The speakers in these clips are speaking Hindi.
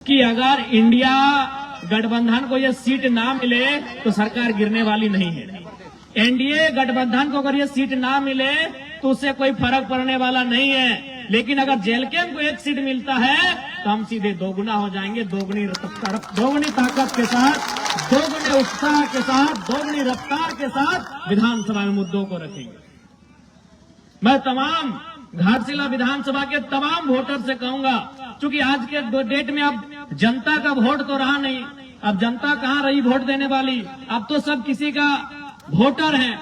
कि अगर इंडिया गठबंधन को ये सीट ना मिले तो सरकार गिरने वाली नहीं है। एनडीए गठबंधन को अगर ये सीट ना मिले तो उससे कोई फर्क पड़ने वाला नहीं है। लेकिन अगर जेलकेम को एक सीट मिलता है तो हम सीधे दोगुना हो जाएंगे, दोगुनी ताकत के साथ, दोगुने उत्साह के साथ, दोगुनी रफ्तार के साथ विधानसभा में मुद्दों को रखेंगे। मैं तमाम घाटशिला विधानसभा के तमाम वोटर से कहूंगा, क्योंकि आज के डेट में अब जनता का वोट तो रहा नहीं, अब जनता कहाँ रही वोट देने वाली, अब तो सब किसी का वोटर है।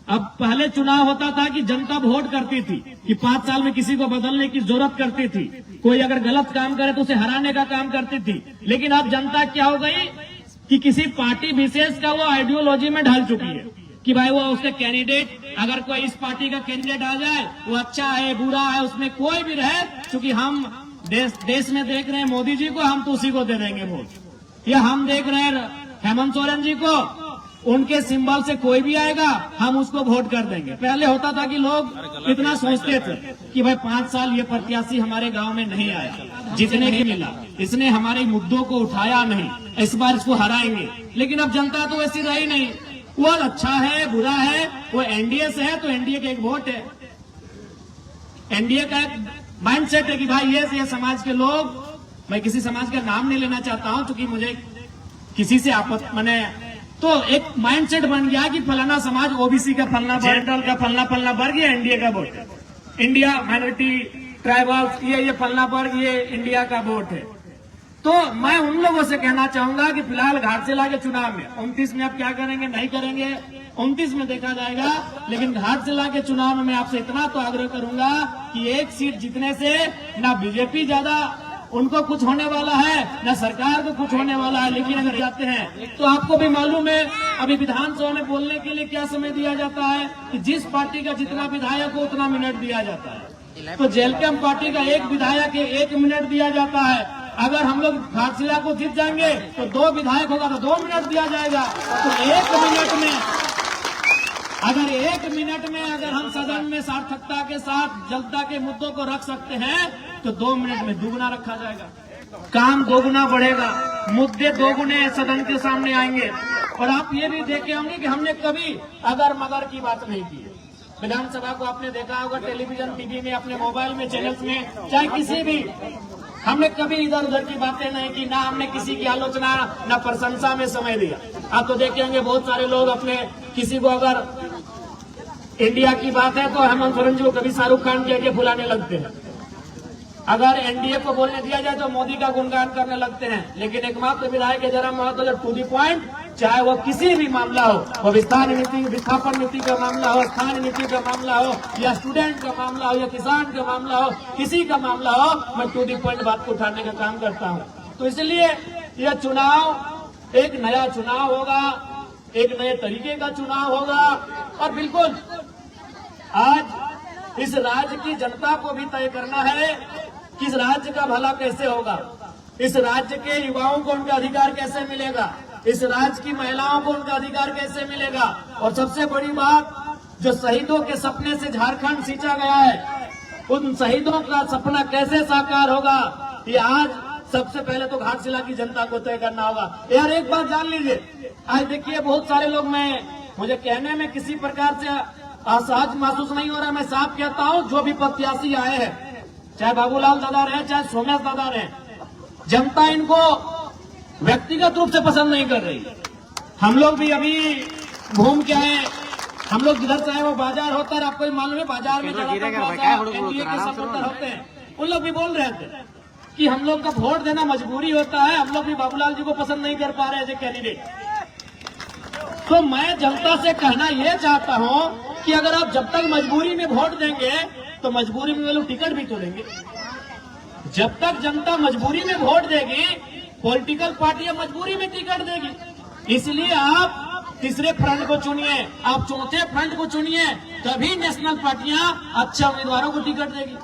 अब पहले चुनाव होता था कि जनता वोट करती थी कि 5 साल में किसी को बदलने की जरूरत करती थी, कोई अगर गलत काम करे तो उसे हराने का काम करती थी। लेकिन अब जनता क्या हो गई कि किसी पार्टी विशेष का वो आइडियोलॉजी में ढल चुकी है कि भाई वो उसके कैंडिडेट, अगर कोई इस पार्टी का कैंडिडेट आ जाए वो अच्छा है बुरा है, उसमें कोई भी रहे, क्योंकि हम देश में देख रहे हैं मोदी जी को, हम तो उसी को दे देंगे वोट। या हम देख रहे हैं हेमंत सोरेन जी को, उनके सिंबल से कोई भी आएगा हम उसको वोट कर देंगे। पहले होता था कि लोग इतना सोचते थे कि भाई 5 साल ये प्रत्याशी हमारे गांव में नहीं आया, जितने की मिला, इसने हमारे मुद्दों को उठाया नहीं, इस बार इसको हराएंगे। लेकिन अब जनता तो वैसी रही नहीं, वो अच्छा है बुरा है, वो एनडीए से है तो एनडीए का एक वोट है, एनडीए का एक माइंडसेट है कि भाई ये समाज के लोग, मैं किसी समाज का नाम नहीं लेना चाहता हूं क्योंकि मुझे किसी से आपत्ति, मैंने तो एक माइंडसेट बन गया कि फलाना समाज ओबीसी का फलना, जनरल का फलना वर्ग ये एनडीए का वोट है, इंडिया माइनॉरिटी ट्राइबल्स ये फलना वर्ग ये इंडिया का वोट है। तो मैं उन लोगों से कहना चाहूंगा कि फिलहाल घाटशिला के चुनाव में 29 में आप क्या करेंगे नहीं करेंगे 29 में देखा जाएगा, लेकिन घाटशिला के चुनाव में मैं आपसे इतना तो आग्रह करूंगा कि एक सीट जीतने से ना बीजेपी ज्यादा उनको कुछ होने वाला है, न सरकार को कुछ होने वाला है। लेकिन अगर जाते हैं तो आपको भी मालूम है अभी विधानसभा में बोलने के लिए क्या समय दिया जाता है कि जिस पार्टी का जितना विधायक हो उतना मिनट दिया जाता है। तो जेलकेम पार्टी का एक विधायक 1 मिनट दिया जाता है। अगर हम लोग घाटशिला को जीत जाएंगे तो 2 विधायक होगा तो 2 मिनट दिया जाएगा। तो 1 मिनट में अगर हम सदन में सार्थकता के साथ जनता के मुद्दों को रख सकते हैं तो 2 मिनट में दुगुना रखा जाएगा, काम दोगुना बढ़ेगा, मुद्दे दोगुने सदन के सामने आएंगे। और आप ये भी देखे होंगे कि हमने कभी अगर मगर की बात नहीं की है। विधानसभा को आपने देखा होगा टेलीविजन टीवी में, अपने मोबाइल में, चैनल्स में, चाहे किसी भी, हमने कभी इधर उधर की बातें नहीं की, ना हमने किसी की आलोचना ना प्रशंसा में समय दिया। आप तो देखे होंगे बहुत सारे लोग अपने किसी को अगर इंडिया की बात है तो हेमंत सोरेन जी को कभी शाहरुख खान कह के बुलाने लगते हैं, अगर एनडीए को बोलने दिया जाए तो मोदी का गुणगान करने लगते हैं। लेकिन एकमात्र विधायक है जरा महत्व टू दी पॉइंट, चाहे वो किसी भी मामला हो, वो विस्थापन नीति का मामला हो, स्थानीय नीति का मामला हो, या स्टूडेंट का मामला हो, या किसान का मामला हो, किसी का मामला हो, मैं टू दी पॉइंट बात को उठाने का काम करता हूँ। तो इसलिए यह चुनाव एक नया चुनाव होगा, एक नए तरीके का चुनाव होगा। और बिल्कुल आज इस राज्य की जनता को भी तय करना है कि इस राज्य का भला कैसे होगा, इस राज्य के युवाओं को उनका अधिकार कैसे मिलेगा, इस राज्य की महिलाओं को उनका अधिकार कैसे मिलेगा। और सबसे बड़ी बात, जो शहीदों के सपने से झारखंड सींचा गया है, उन शहीदों का सपना कैसे साकार होगा, ये आज सबसे पहले तो घाटशिला की जनता को तय करना होगा। यार एक बात जान लीजिए, आज देखिए बहुत सारे लोग, मुझे कहने में किसी प्रकार से असहज महसूस नहीं हो रहा, मैं साफ कहता हूं, जो भी प्रत्याशी आए हैं, चाहे बाबूलाल दादा रहे, चाहे सोमेश दादा रहे, जनता इनको व्यक्तिगत रूप से पसंद नहीं कर रही। हम लोग भी अभी घूम के आए, हम लोग जिधर चाहे वो बाजार होता है, आपको मालूम है बाजार में एनडीए के सपोर्टर होते हैं, उन लोग भी बोल रहे थे कि हम लोग का वोट देना मजबूरी होता है, हम लोग भी बाबूलाल जी को पसंद नहीं कर पा रहे एज ए कैंडिडेट। तो मैं जनता से कहना यह चाहता हूं कि अगर आप जब तक मजबूरी में वोट देंगे तो मजबूरी में वे लोग टिकट भी तो देंगे। जब तक जनता मजबूरी में वोट देगी, पॉलिटिकल पार्टियां मजबूरी में टिकट देगी। इसलिए आप तीसरे फ्रंट को चुनिए, आप चौथे फ्रंट को चुनिए, तभी नेशनल पार्टियां अच्छे उम्मीदवारों को टिकट देगी।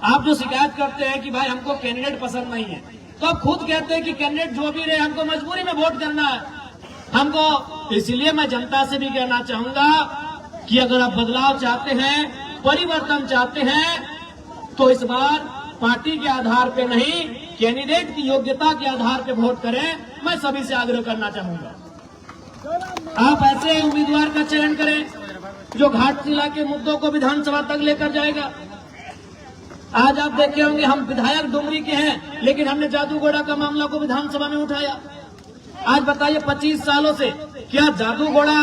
आप जो शिकायत करते हैं कि भाई हमको कैंडिडेट पसंद नहीं है, तो आप खुद कहते हैं कि कैंडिडेट जो भी रहे हमको मजबूरी में वोट करना है हमको। इसलिए मैं जनता से भी कहना चाहूंगा कि अगर आप बदलाव चाहते हैं, परिवर्तन चाहते हैं, तो इस बार पार्टी के आधार पे नहीं कैंडिडेट की योग्यता के आधार पर वोट करें, मैं सभी से आग्रह करना चाहूंगा। आप ऐसे उम्मीदवार का चयन करें जो घाटशिला के मुद्दों को विधानसभा तक लेकर जाएगा। आज आप देखे होंगे हम विधायक डुमरी के हैं, लेकिन हमने जादूगोड़ा का मामला को विधानसभा में उठाया। आज बताइए 25 सालों से क्या जादूगोड़ा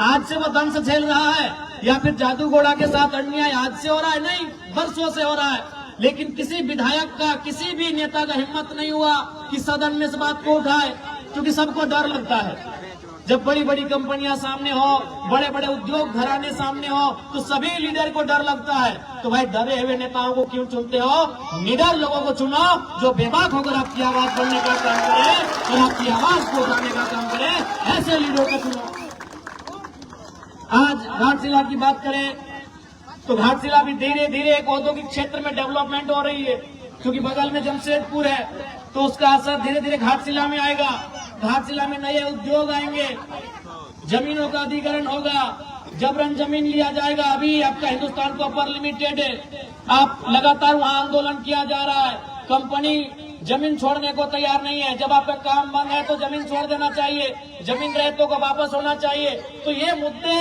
आज से वो दंश झेल रहा है या फिर जादूगोड़ा के साथ अन्याय आज से हो रहा है? नहीं, वर्षों से हो रहा है। लेकिन किसी विधायक का, किसी भी नेता का हिम्मत नहीं हुआ कि सदन में इस बात को उठाए, क्योंकि सबको डर लगता है। जब बड़ी बड़ी कंपनियां सामने हो, बड़े बड़े उद्योग घराने सामने हो, तो सभी लीडर को डर लगता है। तो भाई डरे हुए नेताओं को क्यों चुनते हो? निडर लोगों को चुनो जो बेबाक होकर आपकी आवाज बनने का काम करे और आपकी आवाज को उठाने का काम करे। ऐसे लीडरों को चुनो। आज घाटशिला की बात करें तो घाटशिला भी धीरे धीरे एक औद्योगिक क्षेत्र में डेवलपमेंट हो रही है, क्योंकि बगल में जमशेदपुर है, तो उसका असर धीरे धीरे घाटशिला में आएगा। घाटशिला में नए उद्योग आएंगे, जमीनों का अधिग्रहण होगा, जबरन जमीन लिया जाएगा। अभी आपका हिंदुस्तान कॉपर लिमिटेड है, आप लगातार वहां आंदोलन किया जा रहा है, कंपनी जमीन छोड़ने को तैयार नहीं है। जब आपका काम बंद है तो जमीन छोड़ देना चाहिए, जमीन रहितों को वापस होना चाहिए। तो ये मुद्दे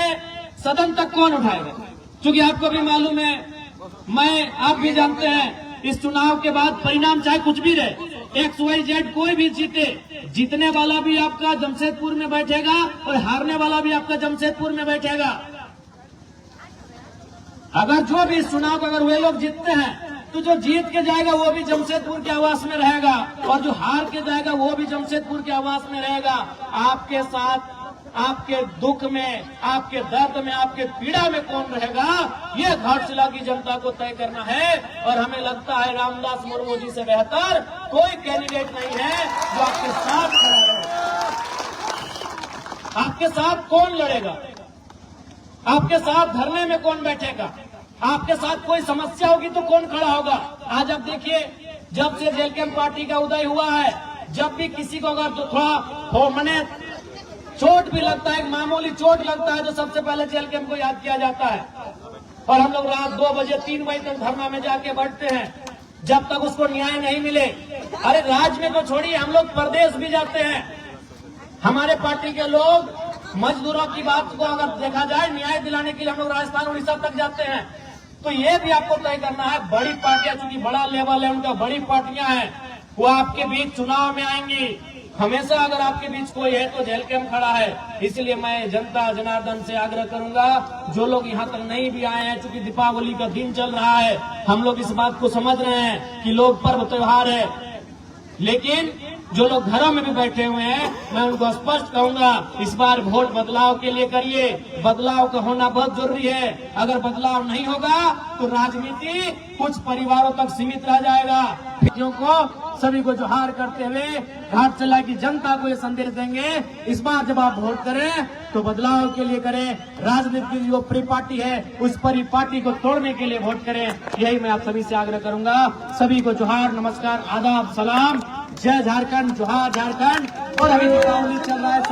सदन तक कौन उठाएगा? क्योंकि आपको भी मालूम है, आप भी जानते हैं, इस चुनाव के बाद परिणाम चाहे कुछ भी रहे, XYZ कोई भी जीतने वाला भी आपका जमशेदपुर में बैठेगा और हारने वाला भी आपका जमशेदपुर में बैठेगा। अगर जो भी इस चुनाव को अगर वे लोग जीतते हैं तो जो जीत के जाएगा वो भी जमशेदपुर के आवास में रहेगा, और जो हार के जाएगा वो भी जमशेदपुर के आवास में रहेगा। आपके साथ, आपके दुख में, आपके दर्द में, आपके पीड़ा में कौन रहेगा, ये घाटशिला की जनता को तय करना है। और हमें लगता है रामदास मुर्मू जी से बेहतर कोई कैंडिडेट नहीं है जो आपके साथ खड़ा रहे। आपके साथ कौन लड़ेगा? आपके साथ धरने में कौन बैठेगा? आपके साथ कोई समस्या होगी तो कौन खड़ा होगा? आज आप देखिए, जब से जेलकेम पार्टी का उदय हुआ है, जब भी किसी को अगर तो थोड़ा मने चोट भी लगता है, मामूली चोट लगता है, तो सबसे पहले जेलकेम को याद किया जाता है। और हम लोग रात 2 बजे 3 बजे तक धरना में जाके बैठते हैं जब तक उसको न्याय नहीं मिले। अरे राज्य में तो छोड़िए, हम लोग प्रदेश भी जाते हैं। हमारे पार्टी के लोग मजदूरों की बात को अगर देखा जाए, न्याय दिलाने के लिए हम लोग राजस्थान उड़ीसा तक जाते हैं। तो ये भी आपको तय करना है, बड़ी पार्टियां, चूंकि बड़ा लेवल है उनका, बड़ी पार्टियां हैं, वो आपके बीच चुनाव में आएंगी। हमेशा अगर आपके बीच कोई है तो जेलकेम खड़ा है। इसलिए मैं जनता जनार्दन से आग्रह करूंगा, जो लोग यहाँ तक नहीं भी आए हैं, चूंकि दीपावली का दिन चल रहा है, हम लोग इस बात को समझ रहे हैं कि लोग पर्व त्योहार है, लेकिन जो लोग घरों में भी बैठे हुए हैं, मैं उनको स्पष्ट कहूंगा, इस बार वोट बदलाव के लिए करिए। बदलाव का होना बहुत जरूरी है। अगर बदलाव नहीं होगा तो राजनीति कुछ परिवारों तक सीमित रह जाएगा। को सभी को जोहार करते हुए घाटशिला की जनता को ये संदेश देंगे, इस बार जब आप वोट करें तो बदलाव के लिए करें। राजनीति की जो परी पार्टी है, उस परी पार्टी को तोड़ने के लिए वोट करें। यही मैं आप सभी से आग्रह करूंगा। सभी को जोहार, नमस्कार, आदाब, सलाम, जय झारखंड, जोहार झारखंड। और अभी दीपावली चल रहा है।